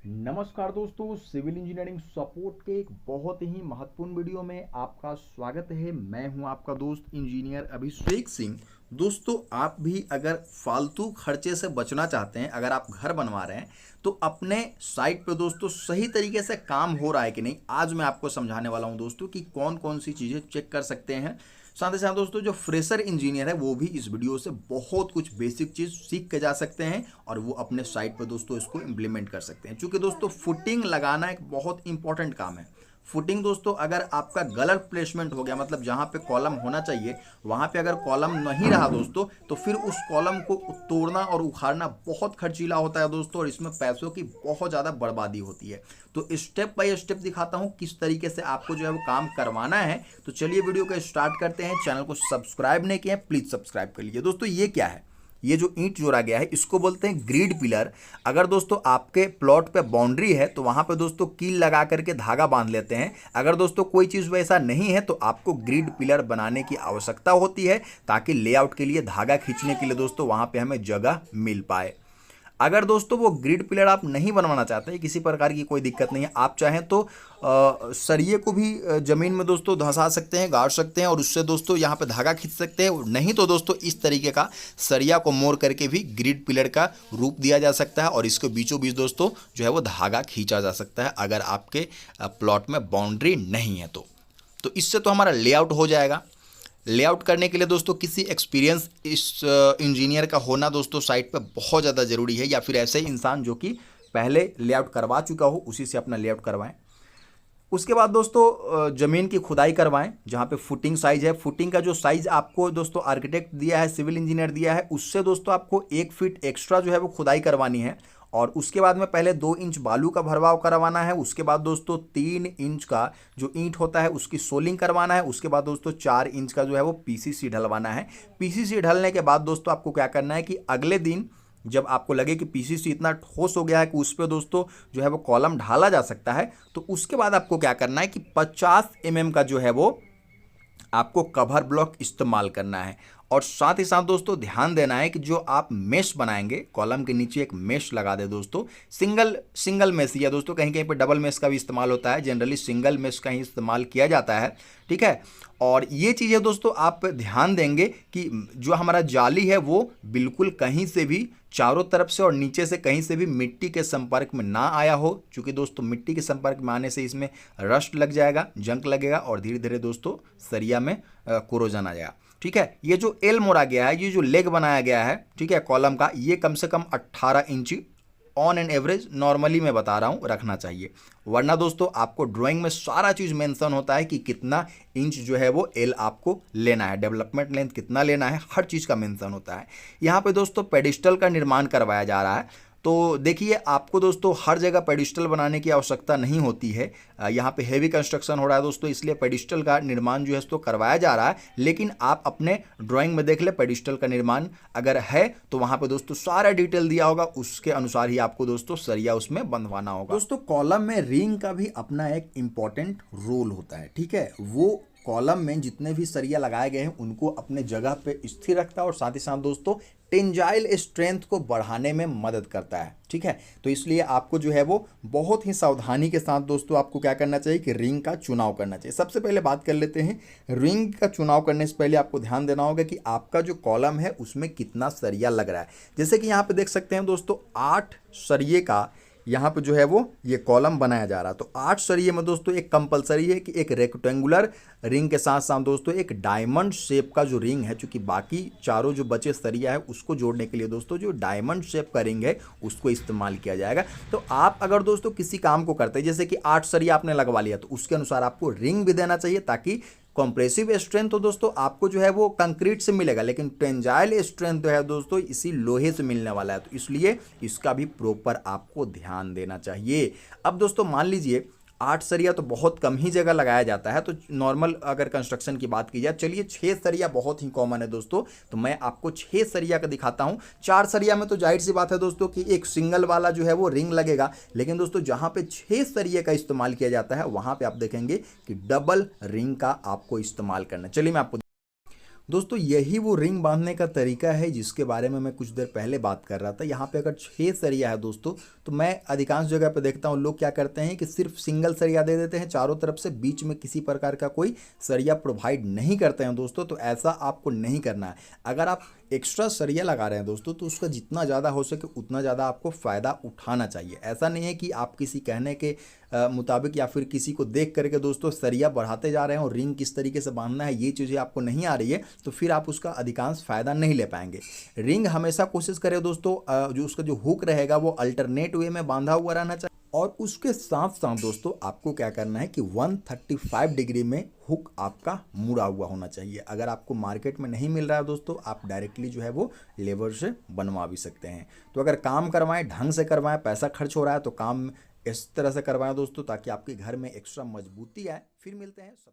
नमस्कार दोस्तों, civil engineering support के एक बहुत ही महत्वपूर्ण वीडियो में आपका स्वागत है। मैं हूं आपका दोस्त इंजीनियर अभिषेक सिंह। दोस्तों, आप भी अगर फालतू खर्चे से बचना चाहते हैं, अगर आप घर बनवा रहे हैं तो अपने साइट पे दोस्तों सही तरीके से काम हो रहा है कि नहीं, आज मैं आपको समझाने वाला हूं दोस्तों कि कौन कौन सी चीज़ें चेक कर सकते हैं। साथ ही साथ दोस्तों, जो फ्रेशर इंजीनियर है वो भी इस वीडियो से बहुत कुछ बेसिक चीज़ सीख के जा सकते हैं और वो अपने साइट पर दोस्तों इसको इम्प्लीमेंट कर सकते हैं। क्योंकि दोस्तों फुटिंग लगाना एक बहुत इंपॉर्टेंट काम है। फुटिंग दोस्तों, अगर आपका गलत प्लेसमेंट हो गया, मतलब जहाँ पे कॉलम होना चाहिए वहाँ पे अगर कॉलम नहीं रहा दोस्तों, तो फिर उस कॉलम को तोड़ना और उखाड़ना बहुत खर्चीला होता है दोस्तों, और इसमें पैसों की बहुत ज़्यादा बर्बादी होती है। तो स्टेप बाय स्टेप दिखाता हूँ किस तरीके से आपको जो है वो काम करवाना है। तो चलिए वीडियो को स्टार्ट करते हैं। चैनल को सब्सक्राइब नहीं किया है, प्लीज़ सब्सक्राइब कर लीजिए। दोस्तों, ये क्या है? ये जो ईंट जोड़ा गया है इसको बोलते हैं ग्रिड पिलर। अगर दोस्तों आपके प्लॉट पे बाउंड्री है तो वहां पे दोस्तों कील लगा करके धागा बांध लेते हैं। अगर दोस्तों कोई चीज़ वैसा नहीं है तो आपको ग्रिड पिलर बनाने की आवश्यकता होती है, ताकि लेआउट के लिए धागा खींचने के लिए दोस्तों वहां पे हमें जगह मिल पाए। अगर दोस्तों वो ग्रिड पिलर आप नहीं बनवाना चाहते हैं, किसी प्रकार की कोई दिक्कत नहीं है, आप चाहें तो सरिये को भी ज़मीन में दोस्तों धंसा सकते हैं, गाड़ सकते हैं और उससे दोस्तों यहाँ पे धागा खींच सकते हैं। नहीं तो दोस्तों इस तरीके का सरिया को मोड़ करके भी ग्रिड पिलर का रूप दिया जा सकता है और इसके बीचों बीच दोस्तों जो है वो धागा खींचा जा सकता है, अगर आपके प्लॉट में बाउंड्री नहीं है तो इससे तो हमारा लेआउट हो जाएगा। लेआउट करने के लिए दोस्तों किसी एक्सपीरियंस इस इंजीनियर का होना दोस्तों साइट पे बहुत ज़्यादा ज़रूरी है, या फिर ऐसे इंसान जो कि पहले लेआउट करवा चुका हो उसी से अपना लेआउट करवाएं। उसके बाद दोस्तों ज़मीन की खुदाई करवाएं, जहाँ पे फुटिंग साइज है, फुटिंग का जो साइज़ आपको दोस्तों आर्किटेक्ट दिया है, सिविल इंजीनियर दिया है, उससे दोस्तों आपको 1 फीट एक्स्ट्रा जो है वो खुदाई करवानी है। और उसके बाद में पहले 2 इंच बालू का भरवाव करवाना है। उसके बाद दोस्तों 3 इंच का जो ईंट होता है उसकी सोलिंग करवाना है। उसके बाद दोस्तों 4 इंच का जो है वो पीसीसी ढलवाना है। पीसीसी ढलने के बाद दोस्तों आपको क्या करना है कि अगले दिन जब आपको लगे कि पीसीसी इतना ठोस हो गया है कि उस पर दोस्तों जो है वो कॉलम ढाला जा सकता है, तो उसके बाद आपको क्या करना है कि 50 mm का जो है वो आपको कवर ब्लॉक इस्तेमाल करना है। और साथ ही साथ दोस्तों ध्यान देना है कि जो आप मेश बनाएंगे, कॉलम के नीचे एक मेश लगा दे दोस्तों। सिंगल मेश, या दोस्तों कहीं कहीं पे डबल मेश का भी इस्तेमाल होता है, जनरली सिंगल मेश का ही इस्तेमाल किया जाता है, ठीक है। और ये चीज़ें दोस्तों आप ध्यान देंगे कि जो हमारा जाली है वो बिल्कुल कहीं से भी, चारों तरफ से और नीचे से कहीं से भी मिट्टी के संपर्क में ना आया हो, क्योंकि दोस्तों मिट्टी के संपर्क में आने से इसमें रस्ट लग जाएगा, जंक लगेगा और धीरे धीरे दोस्तों सरिया में कोरोजन आ जाएगा, ठीक है। ये जो एल मोड़ा गया है, ये जो लेग बनाया गया है, ठीक है, कॉलम का, ये कम से कम 18 इंची ऑन एन एवरेज, नॉर्मली मैं बता रहा हूँ, रखना चाहिए। वरना दोस्तों आपको ड्राइंग में सारा चीज़ मेंशन होता है कि कितना इंच जो है वो एल आपको लेना है, डेवलपमेंट लेंथ कितना लेना है, हर चीज़ का मेंशन होता है। यहाँ पे दोस्तों पेडिस्टल का निर्माण करवाया जा रहा है। तो देखिए, आपको दोस्तों हर जगह पेडिस्टल बनाने की आवश्यकता नहीं होती है। यहाँ पे हेवी कंस्ट्रक्शन हो रहा है दोस्तों, इसलिए पेडिस्टल का निर्माण जो है तो करवाया जा रहा है। लेकिन आप अपने ड्राइंग में देख ले, पेडिस्टल का निर्माण अगर है तो वहाँ पे दोस्तों सारा डिटेल दिया होगा, उसके अनुसार ही आपको दोस्तों सरिया उसमें बंधवाना होगा। दोस्तों कॉलम में रिंग का भी अपना एक इम्पॉर्टेंट रोल होता है, ठीक है। वो कॉलम में जितने भी सरिया लगाए गए हैं उनको अपने जगह पे स्थिर रखता है और साथ ही साथ दोस्तों टेंजाइल स्ट्रेंथ को बढ़ाने में मदद करता है, ठीक है। तो इसलिए आपको जो है वो बहुत ही सावधानी के साथ दोस्तों आपको क्या करना चाहिए कि रिंग का चुनाव करना चाहिए। सबसे पहले बात कर लेते हैं, रिंग का चुनाव करने से पहले आपको ध्यान देना होगा कि आपका जो कॉलम है उसमें कितना सरिया लग रहा है। जैसे कि यहाँ पे देख सकते हैं दोस्तों 8 सरिये का यहाँ पे जो है वो ये कॉलम बनाया जा रहा है। तो 8 सरिये में दोस्तों एक कंपलसरी है कि एक रेक्टेंगुलर रिंग के साथ साथ दोस्तों एक डायमंड शेप का जो रिंग है, चूंकि बाकी चारों जो बचे सरिया है उसको जोड़ने के लिए दोस्तों जो डायमंड शेप का रिंग है उसको इस्तेमाल किया जाएगा। तो आप अगर दोस्तों किसी काम को करते हैं, जैसे कि 8 सरिया आपने लगवा लिया, तो उसके अनुसार आपको रिंग भी देना चाहिए, ताकि कॉम्प्रेसिव स्ट्रेंथ तो दोस्तों आपको जो है वो कंक्रीट से मिलेगा, लेकिन टेंजाइल स्ट्रेंथ जो है दोस्तों इसी लोहे से मिलने वाला है। तो इसलिए इसका भी प्रॉपर आपको ध्यान देना चाहिए। अब दोस्तों मान लीजिए 8 सरिया तो बहुत कम ही जगह लगाया जाता है, तो नॉर्मल अगर कंस्ट्रक्शन की बात की जाए, चलिए 6 सरिया बहुत ही कॉमन है दोस्तों, तो मैं आपको 6 सरिया का दिखाता हूं। 4 सरिया में तो जाहिर सी बात है दोस्तों कि एक सिंगल वाला जो है वो रिंग लगेगा, लेकिन दोस्तों जहां पे 6 सरिये का इस्तेमाल किया जाता है वहां पे आप देखेंगे कि डबल रिंग का आपको इस्तेमाल करना है। चलिए मैं आपको दोस्तों यही वो रिंग बांधने का तरीका है जिसके बारे में मैं कुछ देर पहले बात कर रहा था। यहाँ पे अगर 6 सरिया है दोस्तों, तो मैं अधिकांश जगह पे देखता हूँ लोग क्या करते हैं कि सिर्फ सिंगल सरिया दे देते हैं चारों तरफ से, बीच में किसी प्रकार का कोई सरिया प्रोवाइड नहीं करते हैं दोस्तों। तो ऐसा आपको नहीं करना है। अगर आप एक्स्ट्रा सरिया लगा रहे हैं दोस्तों, तो उसका जितना ज़्यादा हो सके उतना ज़्यादा आपको फ़ायदा उठाना चाहिए। ऐसा नहीं है कि आप किसी कहने के मुताबिक या फिर किसी को देख करके दोस्तों सरिया बढ़ाते जा रहे हैं और रिंग किस तरीके से बांधना है ये चीज़ें आपको नहीं आ रही है, तो फिर आप उसका अधिकांश फ़ायदा नहीं ले पाएंगे। रिंग हमेशा कोशिश करें दोस्तों जो उसका जो हुक रहेगा वो अल्टरनेट वे में बांधा हुआ रहना चाहिए। और उसके साथ साथ दोस्तों आपको क्या करना है कि 135 डिग्री में हुक आपका मुड़ा हुआ होना चाहिए। अगर आपको मार्केट में नहीं मिल रहा है दोस्तों, आप डायरेक्टली जो है वो लेबर से बनवा भी सकते हैं। तो अगर काम करवाएं, ढंग से करवाएं, पैसा खर्च हो रहा है तो काम इस तरह से करवाएं दोस्तों, ताकि आपके घर में एक्स्ट्रा मजबूती आए। फिर मिलते हैं सब।